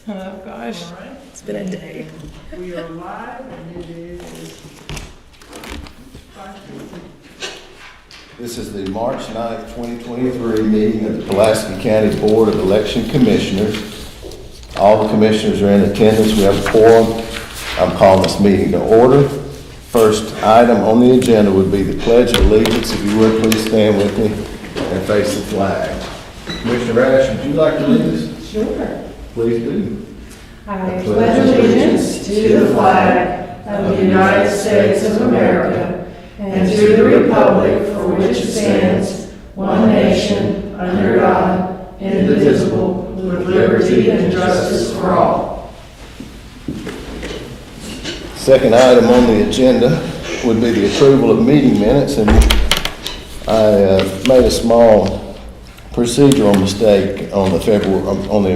Oh gosh, All right. it's been a day. And we are live, and it is 5:15. This is the March 9th, 2023 meeting of the Pulaski County Board of Election Commissioners. All the commissioners are in attendance. We have a quorum. I'm calling this meeting to order. First item on the agenda would be the Pledge of Allegiance. If you would, please stand with me and face the flag. Commissioner Rash, would you like to lead us? Sure. Please do. I pledge allegiance to the flag of the United States of America and to the republic for which it stands, one nation, under God, indivisible, with liberty and justice for all. Second item on the agenda would be the approval of meeting minutes, and I made a small procedural mistake on the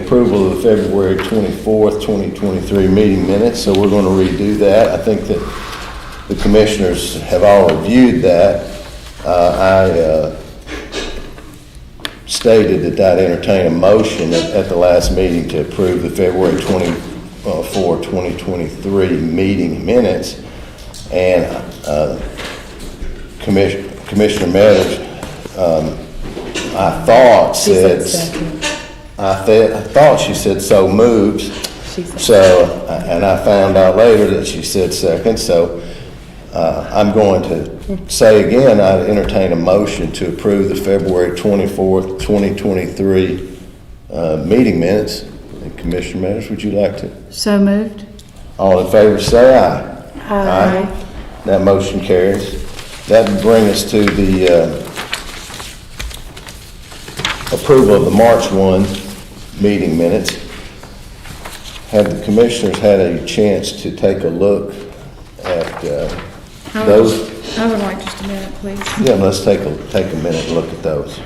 approval of the February 24th, 2023 meeting minutes, so we're going to redo that. I think that the commissioners have all reviewed that. I stated that I'd entertain a motion at the last meeting to approve the February 24, 2023 meeting minutes, and Commissioner Meadows, I thought she said so moved. So, and I found out later that she said second. So, I'm going to say again, I'd entertain a motion to approve the February 24th, 2023 meeting minutes. And Commissioner Meadows, would you like to? So moved. All in favor, say aye. Aye. That motion carries. That would bring us to the approval of the March 1 meeting minutes. Have the commissioners had a chance to take a look at those? I would like just a minute, please. Yeah, let's take a minute and look at those.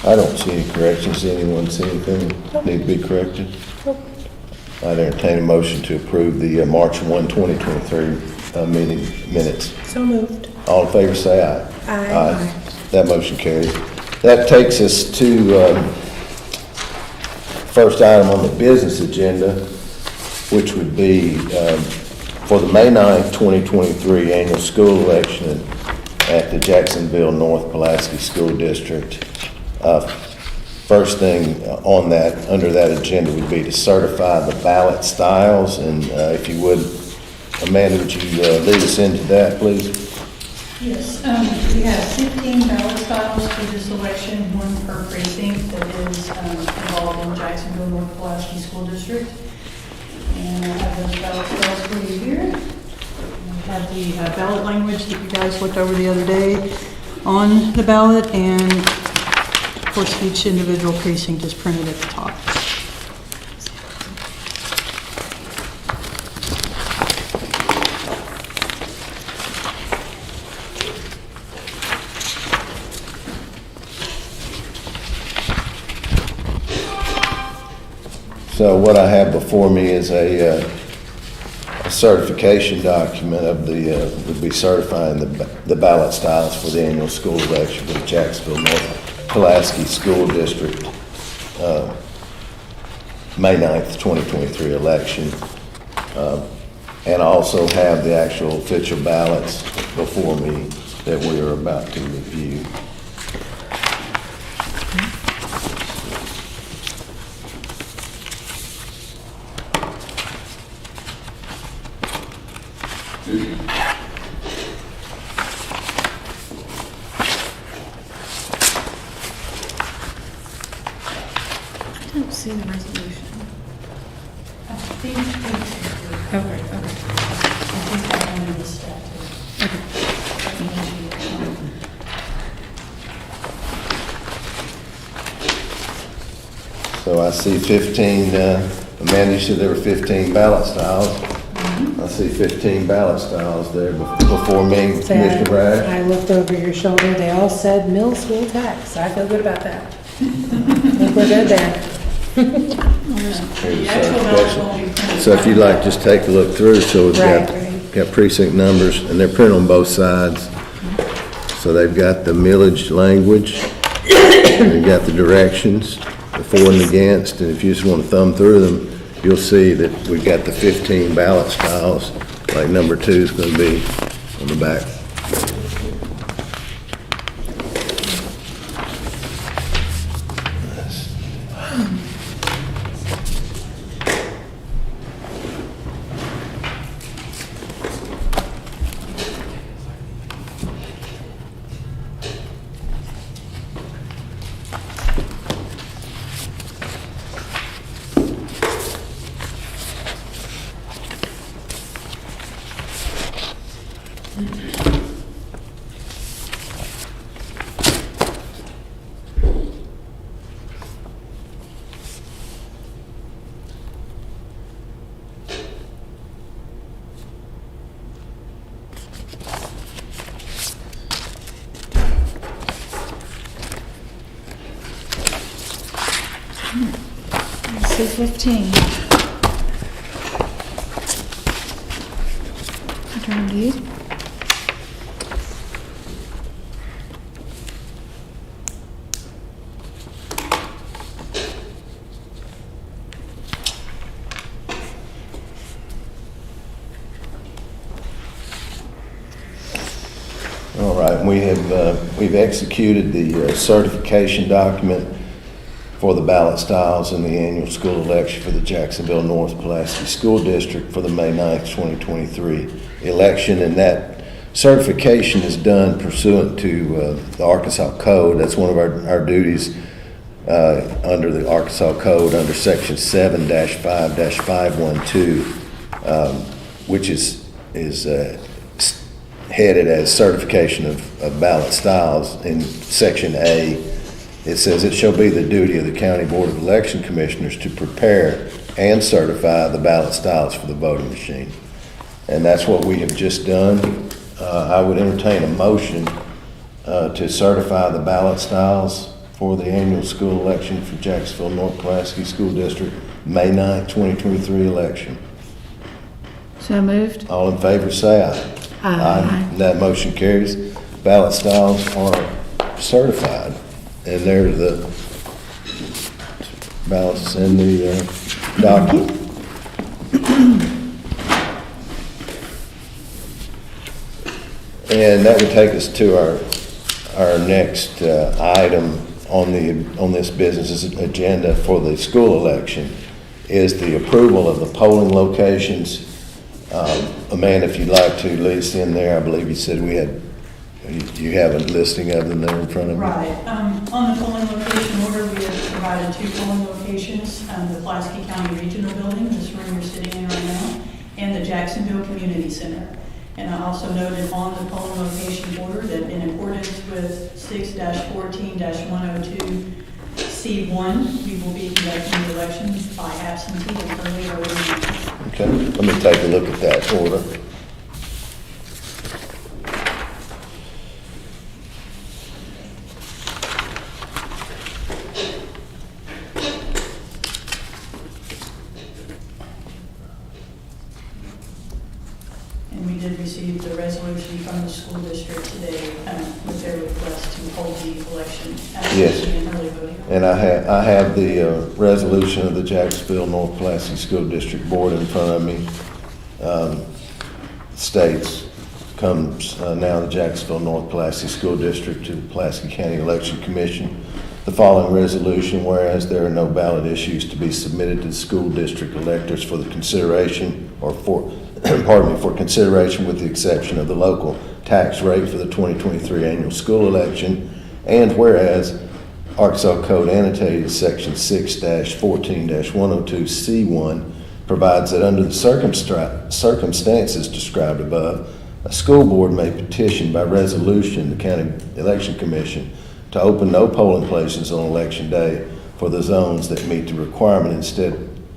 I don't see any corrections. Anyone see anything need to be corrected? I'd entertain a motion to approve the March 1, 2023 meeting minutes. So moved. All in favor, say aye. Aye. That motion carries. That takes us to first item on the business agenda, which would be for the May 9th, 2023 annual school election at the Jacksonville North Pulaski School District. First thing on that, under that agenda, would be to certify the ballot styles. And if you would, Amanda, would you lead us into that, please? Yes, we have 15 ballot styles for this election, one per precinct that is involved in Jacksonville North Pulaski School District. And I have those ballot styles for you here. We have the ballot language that you guys looked over the other day on the ballot, and of course each individual precinct is printed at the top. So what I have before me is a certification document of would be certifying the ballot styles for the annual school election for the Jacksonville North Pulaski School District, May 9th, 2023 election. And I also have the actual official ballots before me that we are about to review. see the resolution. I think it's, Okay, okay. I think that one is statute. So I see 15, Amanda, you said there were 15 ballot styles. I see 15 ballot styles there before me, Commissioner Rash. I looked over your shoulder, they all said middle school tax. I feel good about that. Think we're good there. Here's The the actual ballots won't be certification. printed. So if you'd like, just take a look through, so we've Right. got precinct numbers, and they're printed on both sides. So they've got the millage language, they've got the directions, the for and against, and if you just want to thumb through them, you'll see that we've got the 15 ballot styles, like number 2 is going to be on the back. C-15. Return deed. All right, we've executed the certification document for the ballot styles in the annual school election for the Jacksonville North Pulaski School District for the May 9th, 2023 election, and that certification is done pursuant to the Arkansas Code. That's one of our duties under the Arkansas Code under Section 7-5-512, which is headed as certification of ballot styles. In Section A, it says, "It shall be the duty of the County Board of Election Commissioners to prepare and certify the ballot styles for the voting machine." And that's what we have just done. I would entertain a motion to certify the ballot styles for the annual school election for Jacksonville North Pulaski School District, May 9th, 2023 election. So moved. All in favor, say aye. Aye. That motion carries. Ballot styles are certified. And there's the ballots in the document. And that would take us to our next item on this business agenda for the school election, is the approval of the polling locations. Amanda, if you'd like to lead us in there, I believe you said you have a listing of them there in front of you. Right. On the polling location order, we have provided 2 polling locations, the Pulaski County Regional Building, this room you're sitting in right now, and the Jacksonville Community Center. And I also noted on the polling location order that in accordance with 6-14-102C1, we will be conducting the elections by absentee and early voting. Okay, let me take a look at that order. And we did receive the resolution from the school district today with their request to hold the election absentee and early voting. And I have the resolution of the Jacksonville North Pulaski School District Board in front of me. States, comes now the Jacksonville North Pulaski School District to the Pulaski County Election Commission. The following resolution, whereas there are no ballot issues to be submitted to the school district electors for the consideration or for consideration with the exception of the local tax rate for the 2023 annual school election, and whereas Arkansas Code annotated section 6-14-102C1 provides that under the circumstances described above, a school board may petition by resolution the county election commission to open no polling places on election day for the zones that meet the requirement,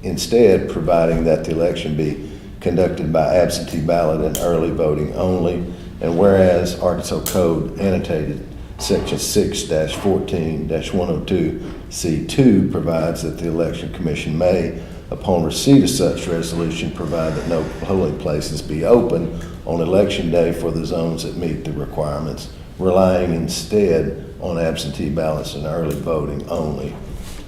instead providing that the election be conducted by absentee ballot and early voting only. And whereas Arkansas Code annotated section 6-14-102C2 provides that the election commission may, upon receipt of such resolution, provide that no polling places be open on election day for the zones that meet the requirements, relying instead on absentee ballots and early voting only.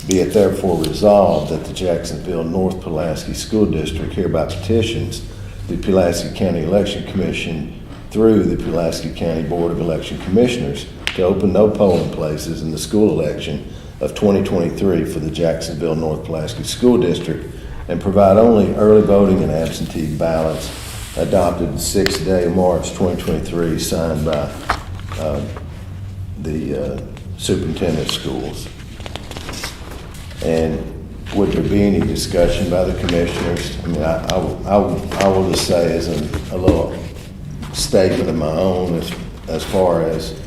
Be it therefore resolved that the Jacksonville North Pulaski School District hereby petitions the Pulaski County Election Commission through the Pulaski County Board of Election Commissioners to open no polling places in the school election of 2023 for the Jacksonville North Pulaski School District and provide only early voting and absentee ballots adopted the 6th day of March 2023, signed by the superintendent of schools. And would there be any discussion by the commissioners? I mean, I will just say as a little statement of my own as far as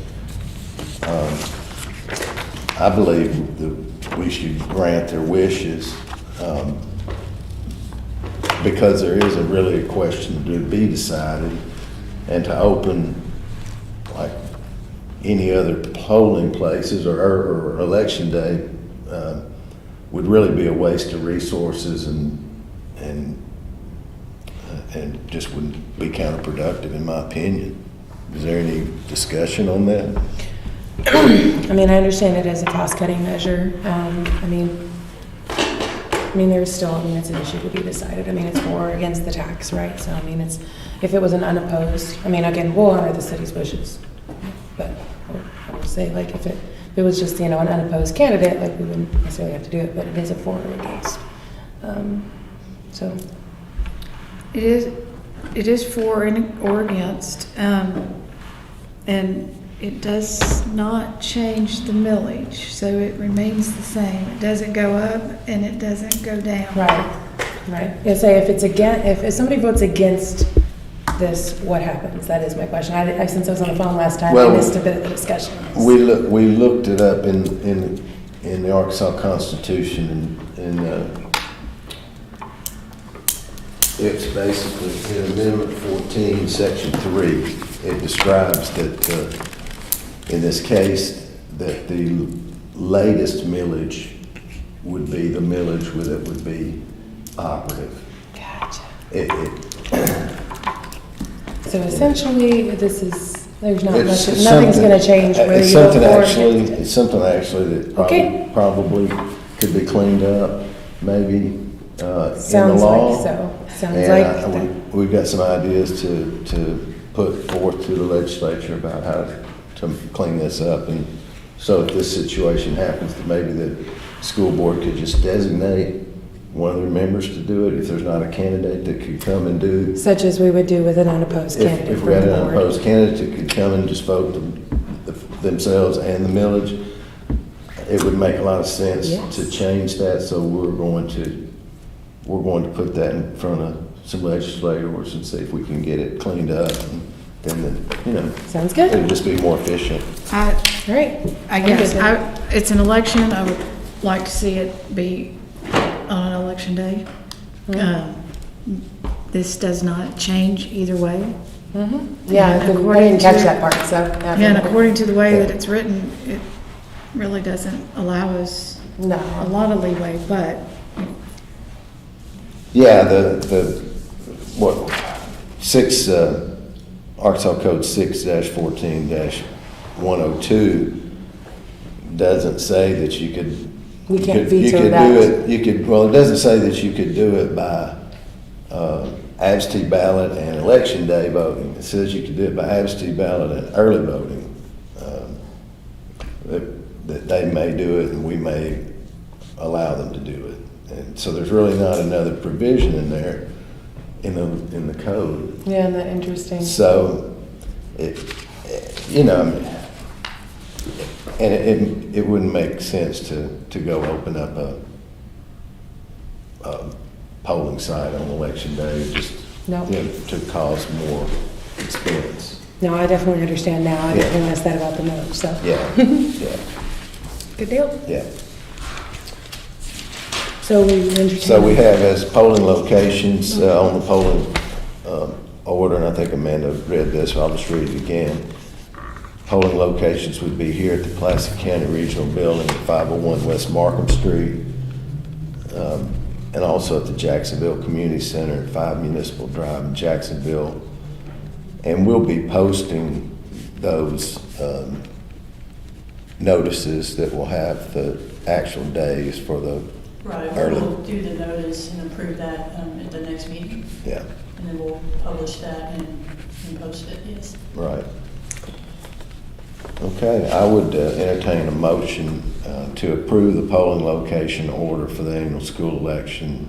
I believe that we should grant their wishes because there isn't really a question to be decided, and to open like any other polling places or election day would really be a waste of resources and just would be counterproductive in my opinion. Is there any discussion on that? I mean, I understand it as a cost-cutting measure. I mean, there's still, it's an issue to be decided. I mean, it's for or against the tax, right? So, I mean, if it was an unopposed, I mean, again, we'll honor the city's wishes. But I would say, like, if it was just, an unopposed candidate, like, we wouldn't necessarily have to do it, but it is a for or against. So. It is for or against, and it does not change the millage, so it remains the same. It doesn't go up and it doesn't go down. Right. You'll say if somebody votes against this, what happens? That is my question. Since I was on the phone last time, I missed a bit of the discussion. We looked it up in the Arkansas Constitution, and it's basically in Amendment 14, Section 3. It describes that in this case that the latest millage would be the millage that would be operative. Gotcha. So essentially, there's not much. Nothing's going to change whether you vote for or against. It's something actually that probably could be cleaned up, maybe in the law. Like so. Sounds like we've got some ideas to put forth to the legislature about how to clean this up. And so if this situation happens, that maybe the school board could just designate one of their members to do it if there's not a candidate that could come and do. Such as we would do with an unopposed candidate. If we had an unopposed candidate that could come and just vote themselves and the millage, it would make a lot of sense to change that. So we're going to put that in front of some legislators and see if we can get it cleaned up. And then, sounds good. It'll just be more efficient. Right. I guess it's an election. I would like to see it be on an election day. This does not change either way. Mm-hmm. Yeah, I didn't catch that part. So and according to the way that it's written, it really doesn't allow us a lot of leeway. But yeah, Arkansas Code 6-14-102 doesn't say that you could. We can't veto that. It doesn't say that you could do it by absentee ballot and election day voting. It says you could do it by absentee ballot and early voting. That they may do it and we may allow them to do it. And so there's really not another provision in there in the code. Yeah, isn't that interesting? So, And it wouldn't make sense to go open up a polling site on election day, just, No. to cause more expense. No, I definitely understand now. I didn't Yeah. realize that about the note, so. Yeah, yeah, Good deal. yeah. So we entertain. So we have as polling locations on the polling order, and I think Amanda read this, so I'll just read it again. Polling locations would be here at the Pulaski County Regional Building at 501 West Markham Street, and also at the Jacksonville Community Center at 5 Municipal Drive in Jacksonville. And we'll be posting those notices that will have the actual days for the Right, early. we'll do the notice and approve that at the next meeting, Yeah, and then we'll publish that and post it, yes. right. Okay, I would entertain a motion to approve the polling location order for the annual school election,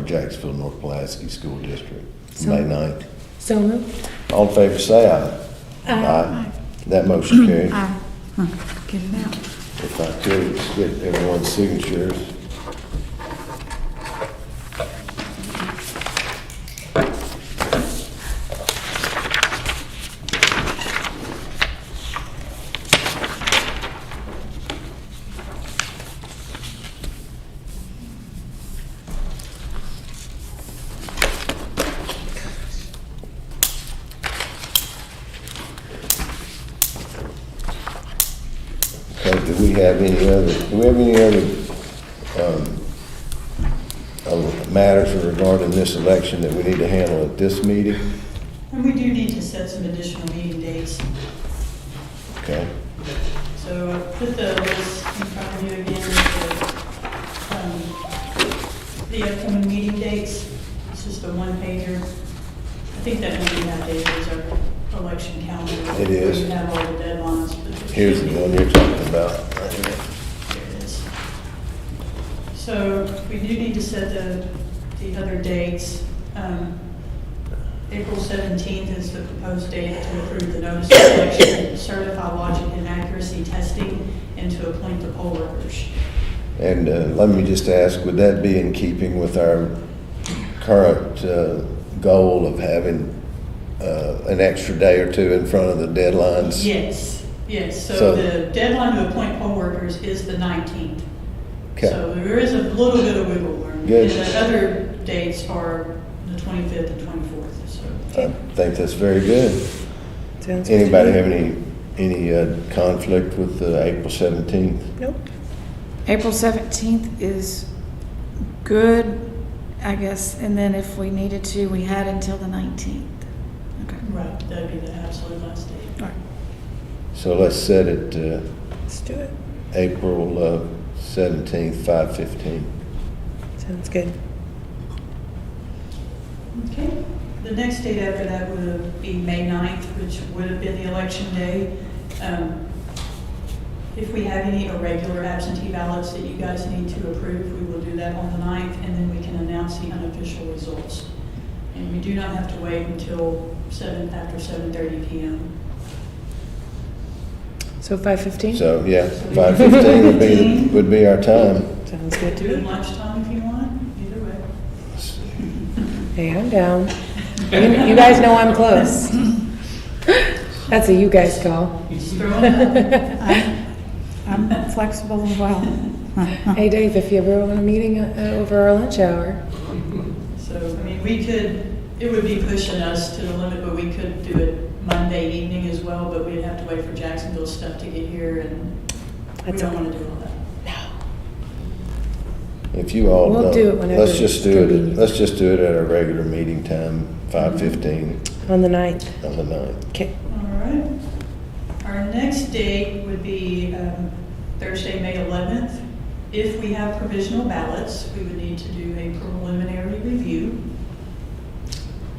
Jacksonville North Pulaski School District, May 9th. So moved. All in favor, say aye. Aye. That motion carried. Aye. Get it out. If I could, just get everyone's signatures. Okay, do we have any other matters regarding this election that we need to handle at this meeting? And we do need to set some additional meeting dates. Okay, So I put the list in front of you again, the upcoming meeting dates. It's just a one-pager. I think that maybe that date is our election calendar. It is. We have all the deadlines. but it here's should the be- one you're talking about. There it is. So we do need to set the other dates. April 17th is the proposed date to approve the notice of election, certify logic and accuracy testing, and to appoint the poll workers. And let me just ask, would that be in keeping with our current goal of having an extra day or two in front of the deadlines? Yes, yes. So- So the deadline to appoint poll workers is the 19th. Okay. So there is a little bit of wiggle room. Good. And the other dates are the 25th and 24th, so. I think that's very good. Sounds good. Anybody have any conflict with April 17th? Nope. April 17th is good, I guess, and then if we needed to, we had until the 19th. Okay. Right, that'd be the absolute last date. All right. So let's set it Let's do it. April 17th, 5:15. Sounds good. Okay. The next date after that would be May 9th, which would have been the election day. If we have any irregular absentee ballots that you guys need to approve, we will do that on the 9th, and then we can announce the unofficial results. And we do not have to wait until after 7:30 p.m. So 5:15? So, yeah, 5:15 would be our time. Sounds good to Do it me. lunchtime if you want, either way. Hey, I'm down. You guys know I'm close. That's a you guys call. Just throw it out. I'm flexible as well. Hey, Dave, if you ever want a meeting over our lunch hour. So, I mean, it would be pushing us to the limit, but we could do it Monday evening as well, but we'd have to wait for Jacksonville stuff to get here, and we That's don't okay. want to do all that. If you all We'll don't, do it whenever let's just it's do it, convenient. let's just do it at our regular meeting time, 5:15 On the 9th. on the 9th. Okay. All right. Our next date would be Thursday, May 11th. If we have provisional ballots, we would need to do a preliminary review.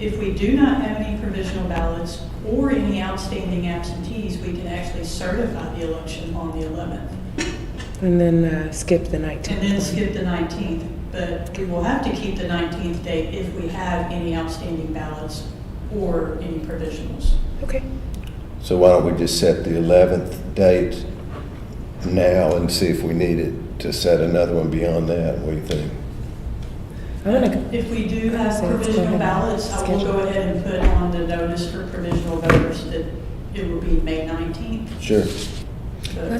If we do not have any provisional ballots or any outstanding absentees, we can actually certify the election on the 11th. And then skip the 19th. And then skip the 19th, but we will have to keep the 19th date if we have any outstanding ballots or any provisionals. Okay. So why don't we just set the 11th date now and see if we need it to set another one beyond that? What do you think? I'm gonna, If we do have So let's go provisional ahead and ballots, I will schedule. go ahead and put on the notice for provisional voters that it will be May 19th. Sure. But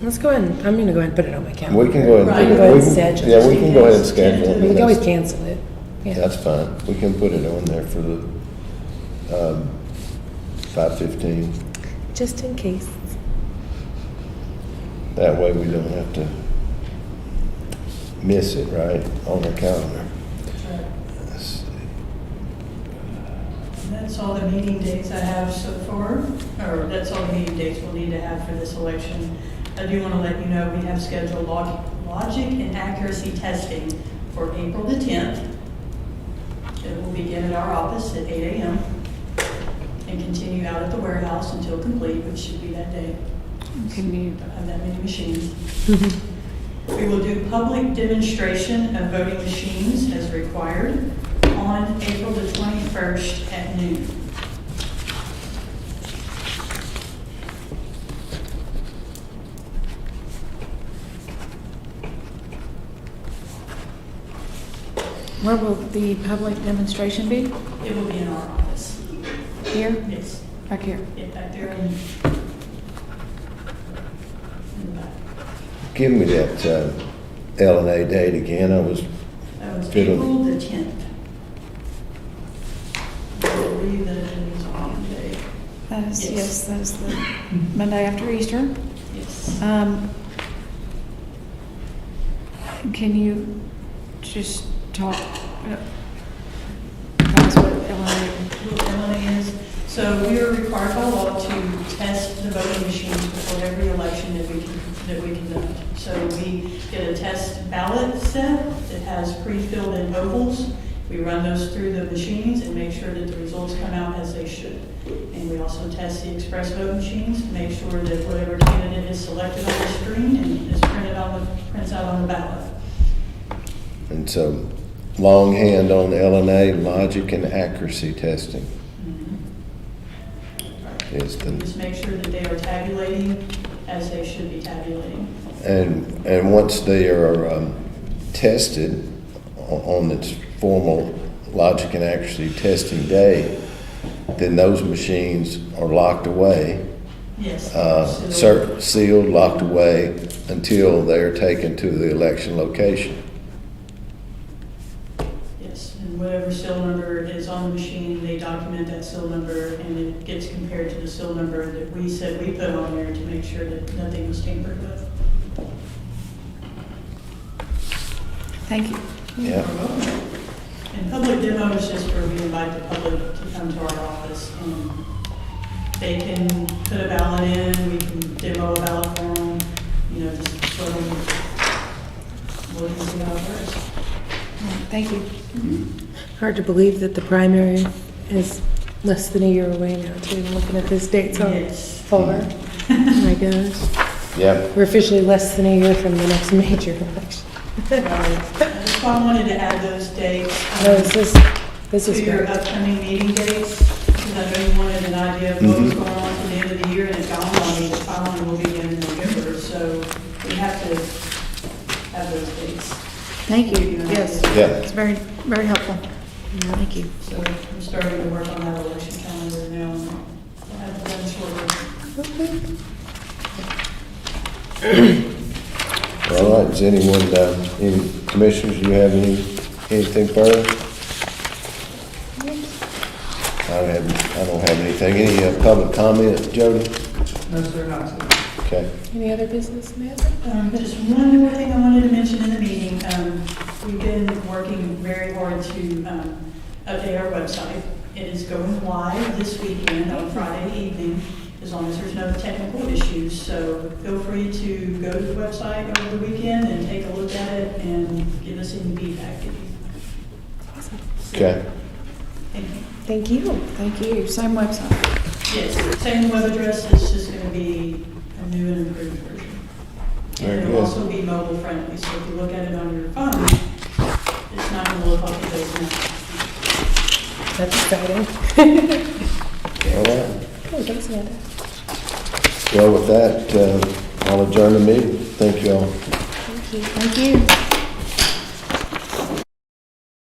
let's go ahead, I'm gonna go ahead and put it on my calendar. We can go ahead Right. and. We can go ahead and we schedule. Yeah, we can go ahead and schedule it. We can always cancel it. Yeah. That's fine. We can put it on there for the 5:15. Just in case. That way we don't have to miss it, right, on the calendar. Let's see. And that's all the meeting dates I have so far, or that's all the meeting dates we'll need to have for this election. I do want to let you know we have scheduled logic and accuracy testing for April the 10th. It will begin at our office at 8 a.m. and continue out at the warehouse until complete, which should be that day. Can you, Don't have that many machines. We will do public demonstration of voting machines as required on April the 21st at noon. where will the public demonstration be? It will be in our office. Here? Yes, Back here? get back there in the back. Give me that L&A date again. I was, That was Good. April the 10th. I believe that it is on Monday. That is, Yes. yes, that is the Monday after Easter. Yes. Can you just talk, guys, what LNA is, so we are required by law to test the voting machines before every election that we conduct. So we get a test ballot set that has pre-filled in ovals. We run those through the machines and make sure that the results come out as they should. And we also test the express vote machines to make sure that whatever candidate is selected on the screen and is prints out on the ballot. and so longhand on L&A, logic and accuracy testing is Just make sure that they are tabulating as they should be tabulating. and once they are tested on its formal logic and accuracy testing day, then those machines are locked away, Yes. sealed, locked away until they're taken to the election location. Yes, and whatever seal number is on the machine, they document that seal number, and it gets compared to the seal number that we said we put on there to make sure that nothing was tampered with. Thank you. Yeah. And public demo is just where we invite the public to come to our office, and they can put a ballot in, we can demo a ballot for them, you know, just show them what and see how it works. Thank you. Hard to believe that the primary is less than a year away now, too. Looking at this date so Yes. far. Oh my gosh. Yeah. We're officially less than a year from the next major election. That's why I wanted to add those dates. No, this is To your great. upcoming meeting dates, because I know you wanted an idea of what was going on to the end of the year, and it dawned on me that filing will begin in November, so we have to have those dates. Thank you. Yes. Yeah. It's very, very helpful. Thank you. So I'm starting to work on that election calendar now, and we'll have it done shortly. All right, does anyone, any commissioners, you have anything further? I don't have anything. Any public comment, Jody? No, sir, not today. Okay. Any other business, ma'am? Just one more thing I wanted to mention in the meeting. We've been working very hard to update our website. It is going live this weekend on Friday evening, as long as there's no technical issues. So feel free to go to the website over the weekend and take a look at it and give us any feedback. Awesome. Okay. Thank you. Thank you. Thank you. Same website. Yes, same web address, it's just going to be a new and improved version. Very And good. it'll also be mobile friendly, so if you look at it on your phone, it's not going to look like it does now. That's exciting. All right. Cool, thanks, Amanda. Well, with that, I'll adjourn the meeting. Thank you all. Thank you.